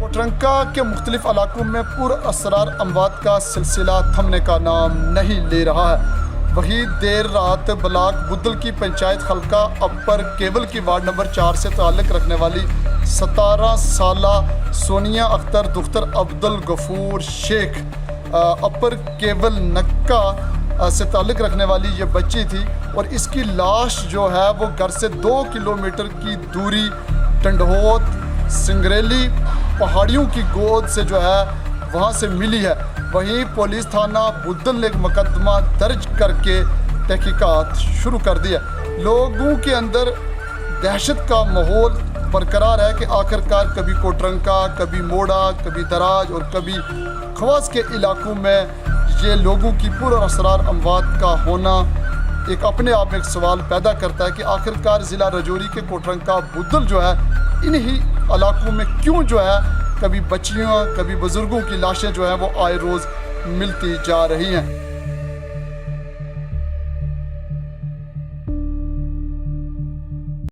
کوٹرنکا کے مختلف علاقوں میں پر اسرار اموات کا سلسلہ تھمنے کا نام نہیں لے رہا ہے۔ وہی دیر رات بلاک بدل کی پنچایت خلقہ اپر کیول کی وارڈ نمبر 4 سے تعلق رکھنے والی 17 سالہ سونیا اختر دختر عبدالغفور شیخ اپر کیول نکا سے تعلق رکھنے والی یہ بچی تھی، اور اس کی لاش جو ہے وہ گھر سے 2 کلومیٹر کی دوری ٹنڈہوت سنگریلی پہاڑیوں کی گود سے جو ہے وہاں سے ملی ہے۔ وہیں پولیس تھانہ بدل نے مقدمہ درج کر کے تحقیقات شروع کر دی ہے۔ لوگوں کے اندر دہشت کا ماحول برقرار ہے کہ آخرکار کبھی کوٹرنکا، کبھی موڑا، کبھی دراج اور کبھی خواص کے علاقوں میں یہ لوگوں کی پر اسرار اموات کا ہونا ایک اپنے آپ میں ایک سوال پیدا کرتا ہے کہ آخرکار ضلع رجوری کے کوٹرنکا بدل جو ہے انہی علاقوں میں کیوں جو ہے کبھی بچیاں کبھی بزرگوں کی لاشیں جو ہیں وہ آئے روز ملتی جا رہی ہیں۔